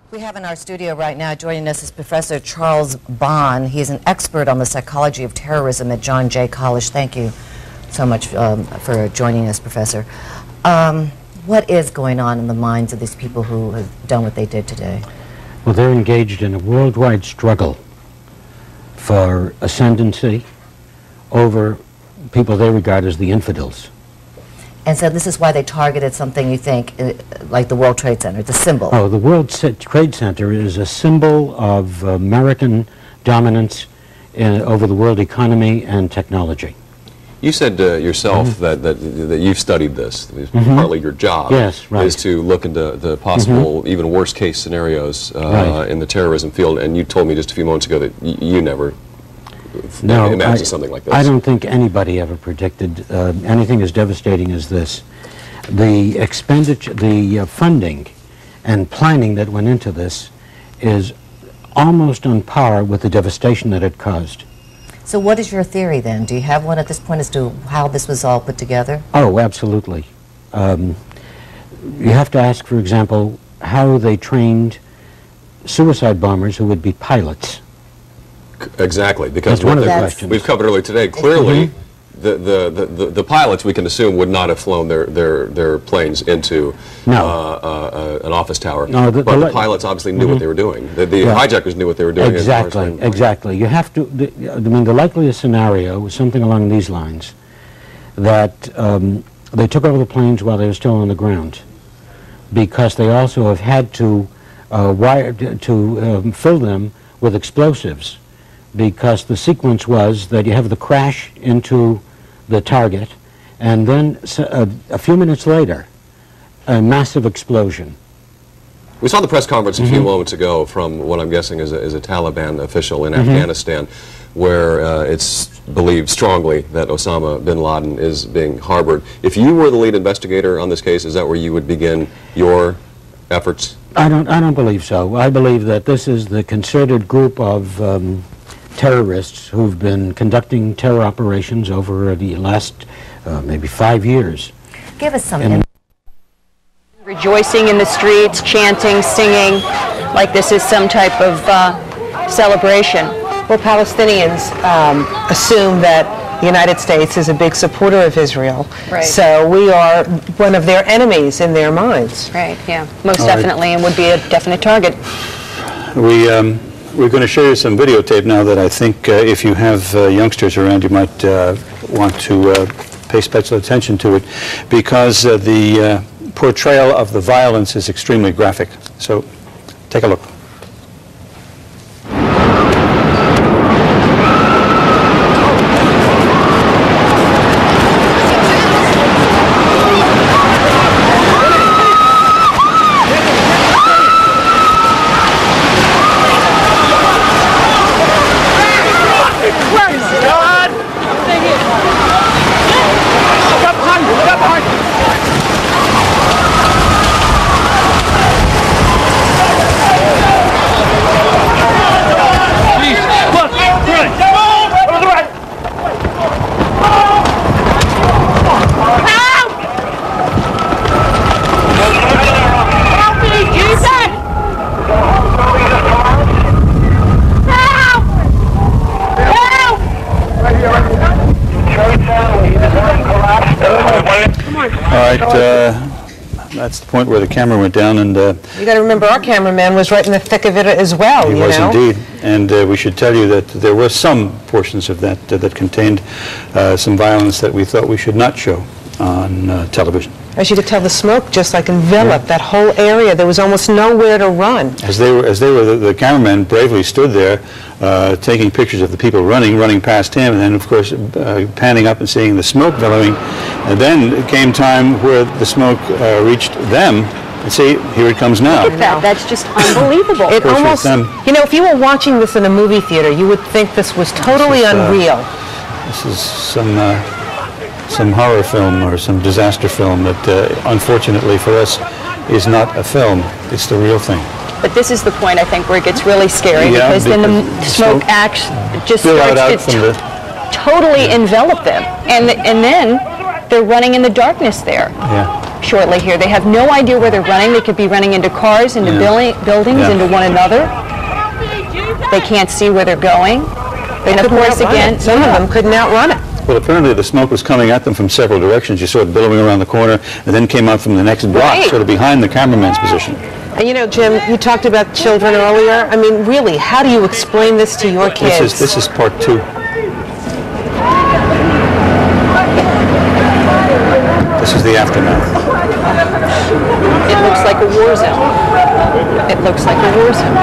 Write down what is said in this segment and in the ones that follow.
We have in our studio right now, joining us is Professor Charles Bond. He's an expert on the psychology of terrorism at John Jay College. Thank you so much for joining us, Professor. What is going on in the minds of these people who have done what they did today? Well, they're engaged in a worldwide struggle for ascendancy over people they regard as the infidels. And so this is why they targeted something, you think, like the World Trade Center, the symbol. Oh, the World Trade Center is a symbol of American dominance over the world economy and technology. You said yourself that you've studied this. Partly your job is to look into the possible, even worst case scenarios in the terrorism field. And you told me just a few moments ago that you never imagined something like this. I don't think anybody ever predicted anything as devastating as this. The expenditure, the funding and planning that went into this is almost on par with the devastation that it caused. So what is your theory then? Do you have one at this point as to how this was all put together? Oh, absolutely. You have to ask, for example, how they trained suicide bombers who would be pilots. Exactly, because that's one of the questions we've covered earlier today. Clearly, the pilots, we can assume, would not have flown their planes into an office tower. No, but the pilots obviously knew what they were doing. The hijackers knew what they were doing. Exactly, exactly. You have to. I mean, the likeliest scenario was something along these lines: that they took over the planes while they were still on the ground, because they also have had to fill them with explosives. Because the sequence was that you have the crash into the target, and then a few minutes later, a massive explosion. We saw the press conference a few moments ago from what I'm guessing is a Taliban official in Afghanistan, where it's believed strongly that Osama bin Laden is being harbored. If you were the lead investigator on this case, is that where you would begin your efforts? I don't believe so. I believe that this is the concerted group of terrorists who've been conducting terror operations over the last maybe 5 years. Give us some rejoicing in the streets, chanting, singing, like this is some type of celebration. Well, Palestinians assume that the United States is a big supporter of Israel. Right. So we are one of their enemies in their minds. Right, yeah, most definitely, and would be a definite target. We're going to show you some videotape now that I think if you have youngsters around, you might want to pay special attention to it, because the portrayal of the violence is extremely graphic. So take a look. That's the point where the camera went down, and you got to remember our cameraman was right in the thick of it as well. He was indeed, and we should tell you that there were some portions of that that contained some violence that we thought we should not show on television. As you could tell, the smoke just like enveloped that whole area. There was almost nowhere to run. The cameraman bravely stood there, taking pictures of the people running past him, and then of course panning up and seeing the smoke billowing. And then it came time where the smoke reached them. And see, here it comes now. Look at that. That's just unbelievable. It almost, you know, if you were watching this in a movie theater, you would think this was totally unreal. This is some horror film or some disaster film that, unfortunately for us, is not a film. It's the real thing. But this is the point, I think, where it gets really scary, because then the smoke just starts to totally envelop them. And then they're running in the darkness there. Yeah. shortly here. They have no idea where they're running. They could be running into cars, into buildings, into one another. They can't see where they're going. And of course, again, some of them couldn't outrun it. Well, apparently the smoke was coming at them from several directions. You saw it billowing around the corner and then came out from the next block, sort of behind the cameraman's position. And you know, Jim, you talked about children earlier. I mean, really, how do you explain this to your kids? This is part 2. This is the aftermath. it looks like a war zone. It looks like a war zone.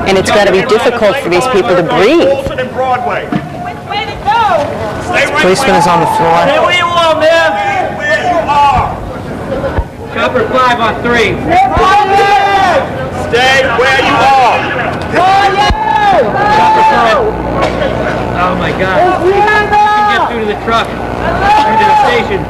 And it's got to be difficult for these people to breathe. The policeman is on the floor. Stay where you are, man. Stay where you are. Chopper 5 on 3. Stay where you are. Chopper 5. Oh my God. You can get through to the truck. Into the station.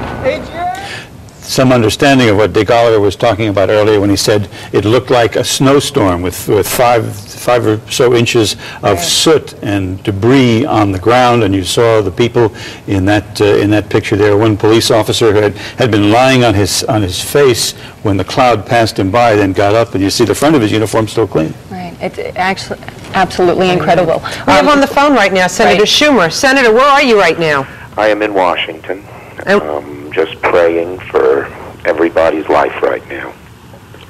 Some understanding of what Dick Oliver was talking about earlier when he said it looked like a snowstorm with five or so inches of soot and debris on the ground, and you saw the people in that picture there. One police officer who had been lying on his face when the cloud passed him by, then got up, and you see the front of his uniform still clean. Right. It's actually absolutely incredible. We have on the phone right now Senator Schumer. Senator, where are you right now? I am in Washington. Just praying for everybody's life right now.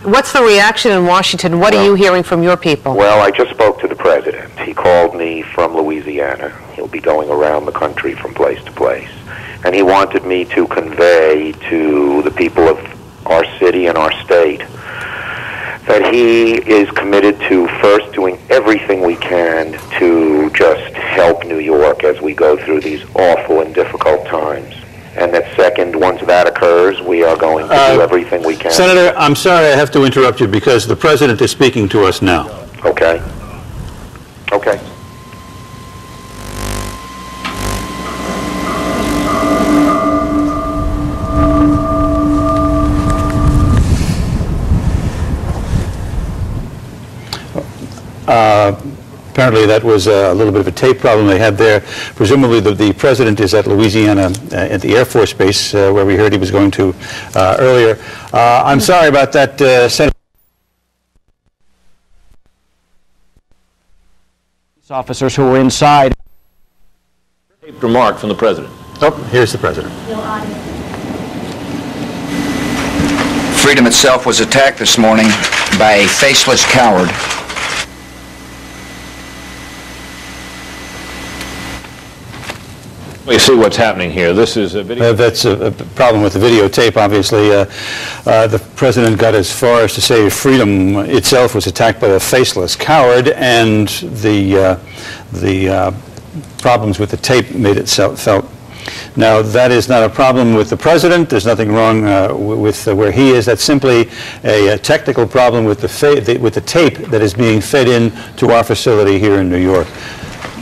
What's the reaction in Washington? What are you hearing from your people? Well, I just spoke to the president. He called me from Louisiana. He'll be going around the country from place to place. And he wanted me to convey to the people of our city and our state that he is committed to first doing everything we can to just help New York as we go through these awful and difficult times. And that second, once that occurs, we are going to do everything we can. Senator, I'm sorry I have to interrupt you because the president is speaking to us now. Okay. Okay. Apparently that was a little bit of a tape problem they had there. Presumably the president is at Louisiana at the Air Force Base where we heard he was going to earlier. I'm sorry about that, Senator. Officers who were inside. Taped remark from the president. Oh, here's the president. Freedom itself was attacked this morning by a faceless coward. We see what's happening here. This is a video. That's a problem with the videotape, obviously. The president got as far as to say freedom itself was attacked by a faceless coward, and the problems with the tape made itself felt. Now, that is not a problem with the president. There's nothing wrong with where he is. That's simply a technical problem with the tape that is being fed in to our facility here in New York.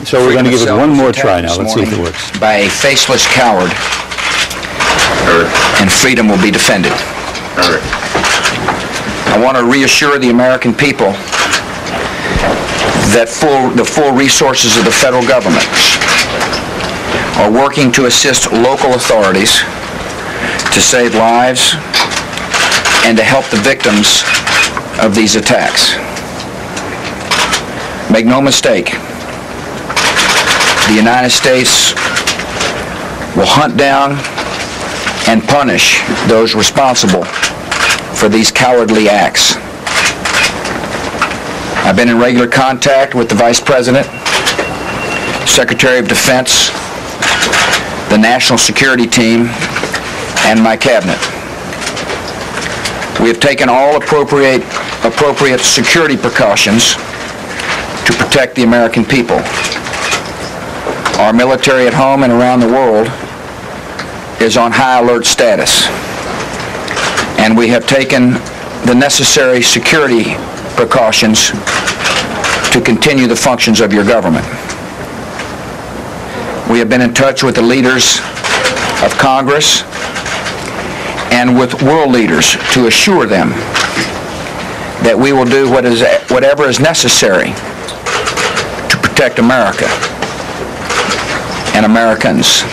So we're going to give it one more try now. Let's see if it works. By a faceless coward, and freedom will be defended. I want to reassure the American people that the full resources of the federal government are working to assist local authorities to save lives and to help the victims of these attacks. Make no mistake, the United States will hunt down and punish those responsible for these cowardly acts. I've been in regular contact with the Vice President, Secretary of Defense, the National Security Team, and my cabinet. We have taken all appropriate security precautions to protect the American people. Our military at home and around the world is on high alert status, and we have taken the necessary security precautions to continue the functions of your government. We have been in touch with the leaders of Congress and with world leaders to assure them that we will do whatever is necessary to protect America and Americans.